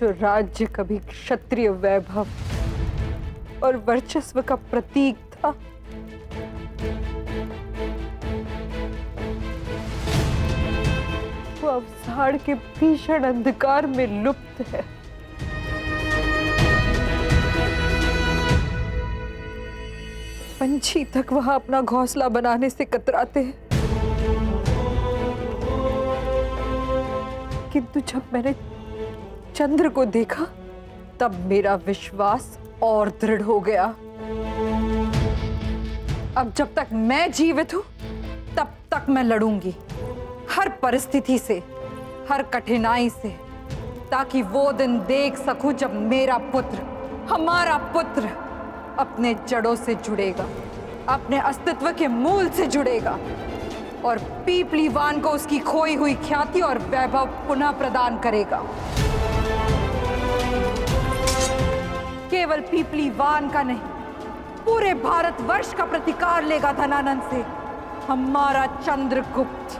जो राज्य कभी क्षत्रिय वैभव और वर्चस्व का प्रतीक था, वो अवसाद के भीषण अंधकार में लुप्त है। पंछी तक वहां अपना घोंसला बनाने से कतराते हैं, किंतु जब मैंने चंद्र को देखा तब मेरा विश्वास और दृढ़ हो गया। अब जब तक मैं जीवित हूं तब तक मैं लड़ूंगी, हर परिस्थिति से, हर कठिनाई से, ताकि वो दिन देख सकूं जब मेरा पुत्र, हमारा पुत्र अपने जड़ों से जुड़ेगा, अपने अस्तित्व के मूल से जुड़ेगा और पीपलीवान को उसकी खोई हुई ख्याति और वैभव पुनः प्रदान करेगा। केवल पीपलीवान का नहीं, पूरे भारतवर्ष का प्रतिकार लेगा धनानंद से हमारा चंद्रगुप्त।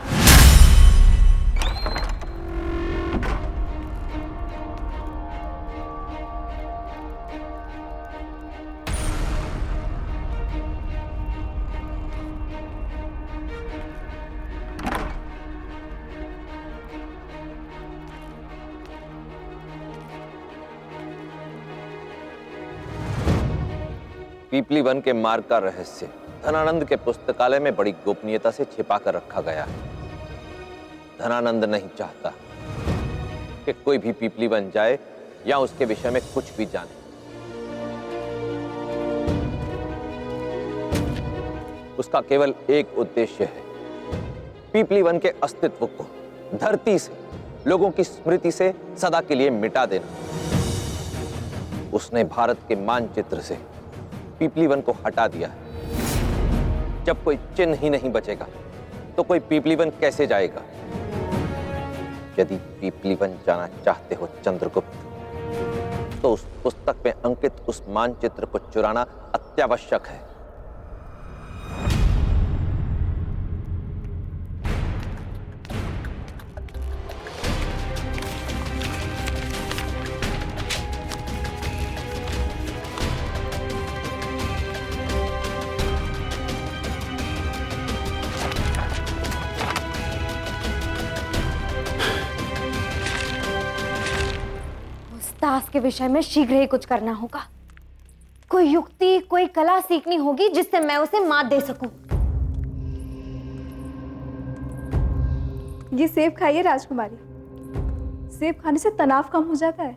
पीपली वन के मार्ग का रहस्य धनानंद के पुस्तकालय में बड़ी गोपनीयता से छिपा कर रखा गया है। धनानंद नहीं चाहता कि कोई भी पीपली वन जाए या उसके विषय में कुछ भी जाने। उसका केवल एक उद्देश्य है, पीपली वन के अस्तित्व को धरती से, लोगों की स्मृति से सदा के लिए मिटा देना। उसने भारत के मानचित्र से पीपली वन को हटा दिया है। जब कोई चिन्ह ही नहीं बचेगा तो कोई पीपली वन कैसे जाएगा? यदि पीपली वन जाना चाहते हो चंद्रगुप्त, तो उस पुस्तक में अंकित उस मानचित्र को चुराना अत्यावश्यक है। दास के विषय में शीघ्र ही कुछ करना होगा। कोई युक्ति, कोई कला सीखनी होगी जिससे मैं उसे मात दे सकूं। ये सेब खाइए राजकुमारी, सेब खाने से तनाव कम हो जाता है।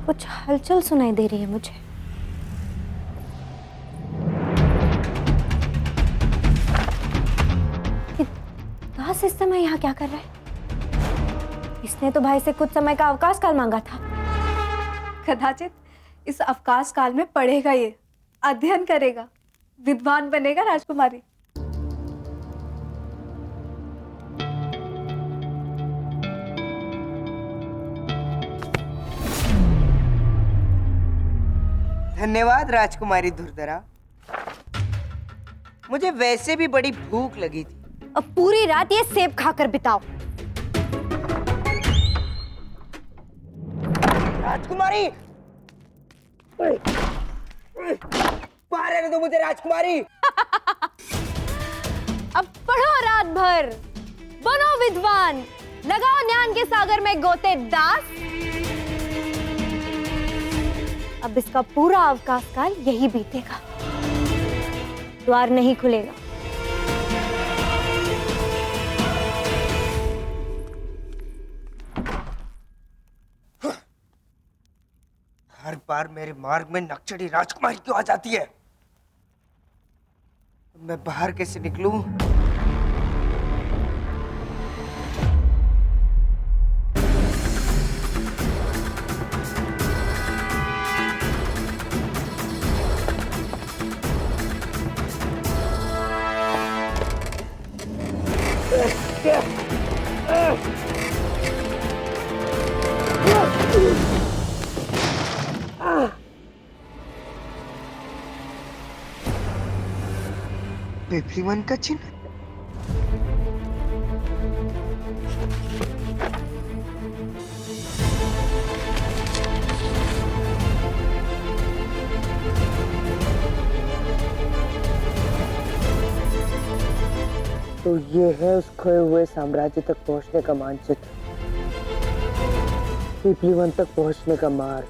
कुछ हलचल सुनाई दे रही है मुझे। दास इस समय यहाँ क्या कर रहा है? इसने तो भाई से कुछ समय का अवकाश काल मांगा था। कदाचित इस अवकाश काल में पढ़ेगा, ये अध्ययन करेगा, विद्वान बनेगा राजकुमारी। धन्यवाद राजकुमारी धुरधरा। मुझे वैसे भी बड़ी भूख लगी थी। अब पूरी रात ये सेब खाकर बिताओ। राजकुमारी, बाहर रहने दो मुझे राजकुमारी। अब पढ़ो रात भर, बनो विद्वान, लगाओ ज्ञान के सागर में गोते दास। अब इसका पूरा अवकाश काल यही बीतेगा, द्वार नहीं खुलेगा। हर बार मेरे मार्ग में नक्शड़ी राजकुमारी क्यों आ जाती है? मैं बाहर कैसे निकलूं? पिपली वन का चिन्ह? तो ये है उस खोए हुए साम्राज्य तक पहुंचने का मानचित्र, पिपली वन तक पहुंचने का मार्ग।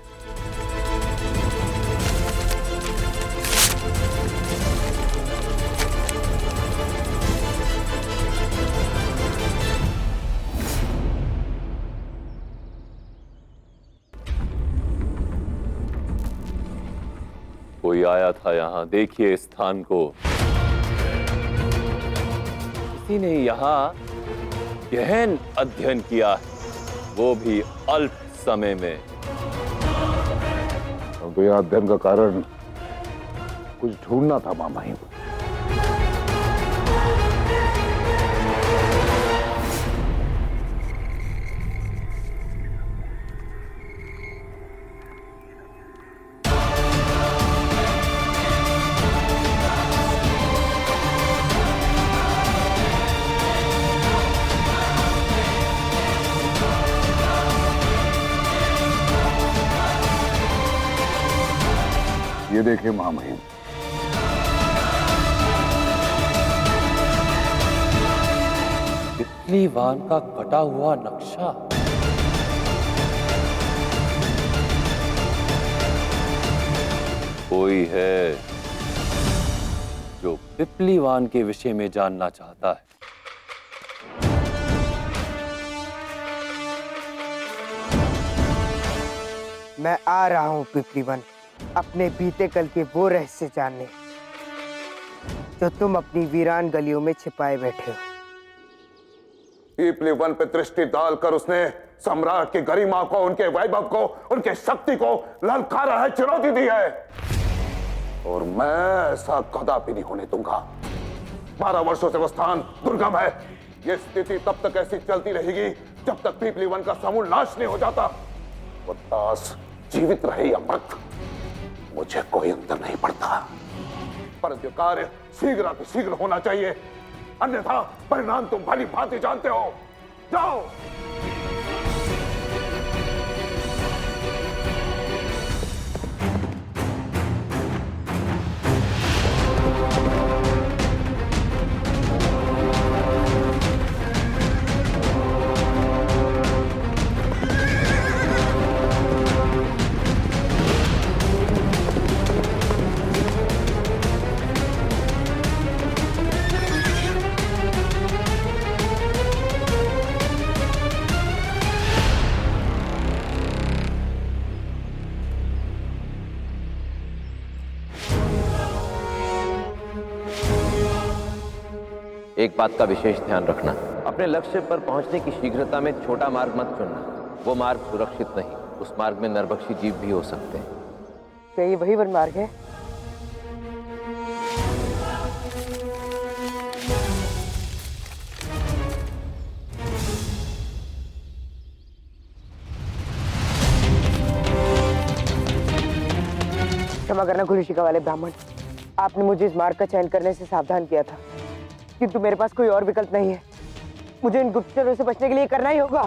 कोई आया था यहाँ, देखिए इस स्थान को। किसी ने यहाँ गहन अध्ययन किया है, वो भी अल्प समय में। तो यह अध्ययन का कारण कुछ ढूंढना था मामा ही। ये देखिए महामहिम, पिपली वान का कटा हुआ नक्शा। कोई है जो पिपली वान के विषय में जानना चाहता है। मैं आ रहा हूँ पिपली वन, अपने बीते कल के वो रहस्य जानने जो तुम अपनी वीरान गलियों में छिपाए बैठे हो। पिपली वन पे दृष्टि डालकर उसने सम्राट की गरिमा को, उनके वैभव को, उनके शक्ति को ललकारा है, चुनौती दी है। और मैं ऐसा कदापि नहीं होने दूंगा। 12 वर्षों से वो स्थान दुर्गम है। ये स्थिति तब तक ऐसी चलती रहेगी जब तक पिपली वन का समूल नाश नहीं हो जाता। वो दास जीवित रहे या मृत, मुझे कोई अंतर नहीं पड़ता, परंतु कार्य शीघ्र होना चाहिए, अन्यथा परिणाम तुम भली भांति जानते हो। जाओ। एक बात का विशेष ध्यान रखना, अपने लक्ष्य पर पहुंचने की शीघ्रता में छोटा मार्ग मत चुनना। वो मार्ग सुरक्षित नहीं, उस मार्ग में नरभक्षी जीव भी हो सकते हैं। क्या ये वही वन मार्ग है? क्षमा करना गुरुशिखा वाले ब्राह्मण, आपने मुझे इस मार्ग का चयन करने से सावधान किया था, किंतु मेरे पास कोई और विकल्प नहीं है। मुझे इन गुप्तचरों से बचने के लिए करना ही होगा।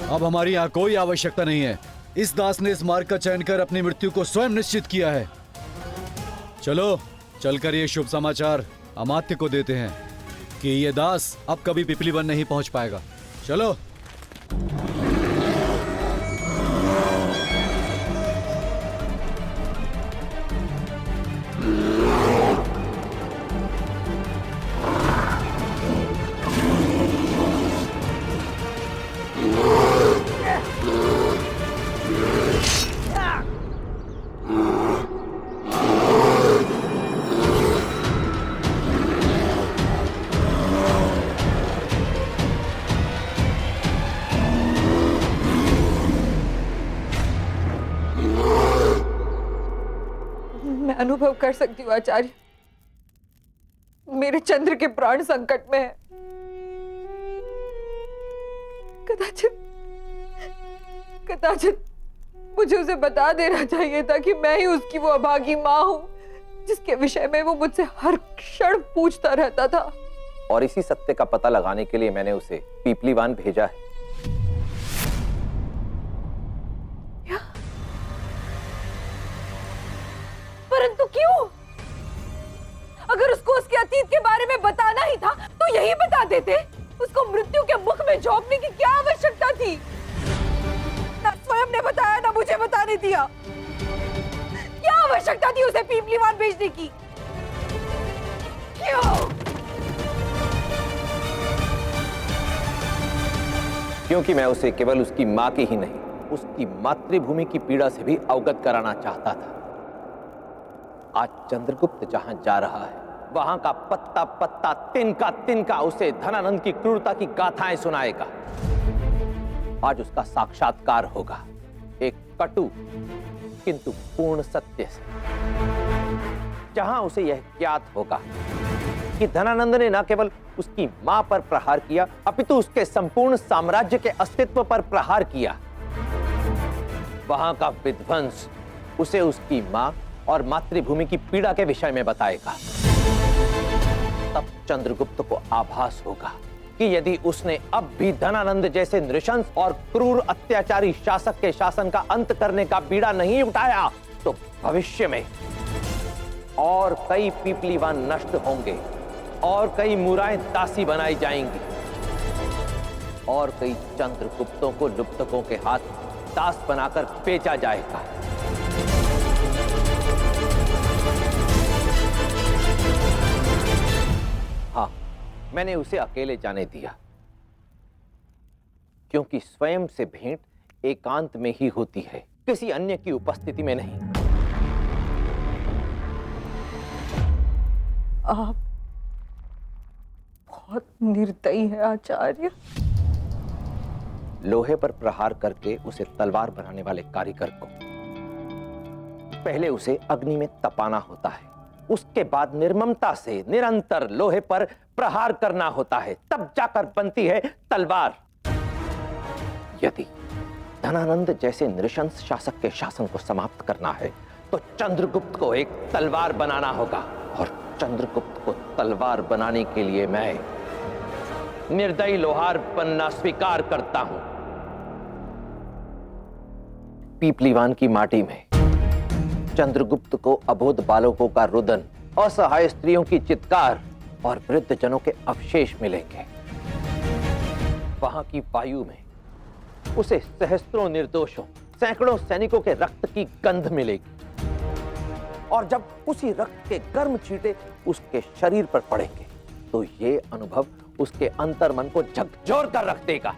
अब हमारी यहाँ कोई आवश्यकता नहीं है। इस दास ने इस मार्ग का चयन कर अपनी मृत्यु को स्वयं निश्चित किया है। चलो चलकर ये शुभ समाचार अमात्य को देते हैं कि ये दास अब कभी पिपली वन नहीं पहुंच पाएगा। चलो। मैं अनुभव कर सकती हूँ आचार्य, मेरे चंद्र के प्राण संकट में है। कदाचित मुझे उसे बता देना चाहिए था कि मैं ही उसकी वो अभागी माँ हूं जिसके विषय में वो मुझसे हर क्षण पूछता रहता था। और इसी सत्य का पता लगाने के लिए मैंने उसे पीपलीवान भेजा है। परंतु क्यों? अगर उसको उसके अतीत के बारे में बताना ही था तो यही बता देते। उसको मृत्यु के मुख में झोंकने की क्या आवश्यकता थी? ना स्वयं ने बताया, ना मुझे बताने दिया। क्या आवश्यकता थी उसे पीपलीवान भेजने की? क्यों? क्योंकि मैं उसे केवल उसकी मां की ही नहीं, उसकी मातृभूमि की पीड़ा से भी अवगत कराना चाहता था। आज चंद्रगुप्त जहां जा रहा है, वहां का पत्ता पत्ता, तिनका तिनका उसे धनानंद की क्रूरता की गाथाएं सुनाएगा। आज उसका साक्षात्कार होगा, एक कटु किंतु पूर्ण सत्य से, जहां उसे यह ज्ञात होगा कि धनानंद ने न केवल उसकी मां पर प्रहार किया, अपितु उसके संपूर्ण साम्राज्य के अस्तित्व पर प्रहार किया। वहां का विध्वंस उसे उसकी मां और मातृभूमि की पीड़ा के विषय में बताएगा। तब चंद्रगुप्त को आभास होगा कि यदि उसने अब भी धनानंद जैसे नृशंस और क्रूर अत्याचारी शासक के शासन का अंत करने का बीड़ा नहीं उठाया, तो भविष्य में और कई पीपलीवान नष्ट होंगे, और कई मुराएं दासी बनाई जाएंगी, और कई चंद्रगुप्तों को लुप्तकों के हाथ दास बनाकर बेचा जाएगा। हाँ, मैंने उसे अकेले जाने दिया, क्योंकि स्वयं से भेंट एकांत में ही होती है, किसी अन्य की उपस्थिति में नहीं। आप बहुत निर्दयी है आचार्य। लोहे पर प्रहार करके उसे तलवार बनाने वाले कारीगर को पहले उसे अग्नि में तपाना होता है, उसके बाद निर्ममता से निरंतर लोहे पर प्रहार करना होता है, तब जाकर बनती है तलवार। यदि धनानंद जैसे नृशंस शासक के शासन को समाप्त करना है, तो चंद्रगुप्त को एक तलवार बनाना होगा, और चंद्रगुप्त को तलवार बनाने के लिए मैं निर्दयी लोहार बनना स्वीकार करता हूं। पीपलीवान की माटी में चंद्रगुप्त को अबोध बालकों का रुदन, असहाय स्त्रियों की चित्कार और वृद्ध जनों के अवशेष मिलेंगे। वहां की वायु में उसे सहस्त्रों निर्दोषों, सैकड़ों सैनिकों के रक्त की गंध मिलेगी, और जब उसी रक्त के गर्म छींटे उसके शरीर पर पड़ेंगे, तो ये अनुभव उसके अंतर्मन को झकझोर कर रख देगा।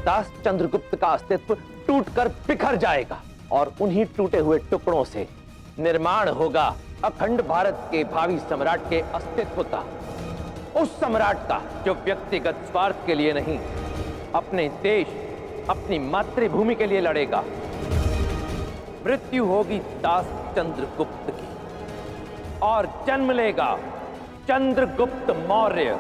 दास चंद्रगुप्त का अस्तित्व टूटकर बिखर जाएगा, और उन्हीं टूटे हुए टुकड़ों से निर्माण होगा अखंड भारत के भावी सम्राट के अस्तित्व का, उस सम्राट का जो व्यक्तिगत स्वार्थ के लिए नहीं, अपने देश, अपनी मातृभूमि के लिए लड़ेगा। मृत्यु होगी दास चंद्रगुप्त की, और जन्म लेगा चंद्रगुप्त मौर्य।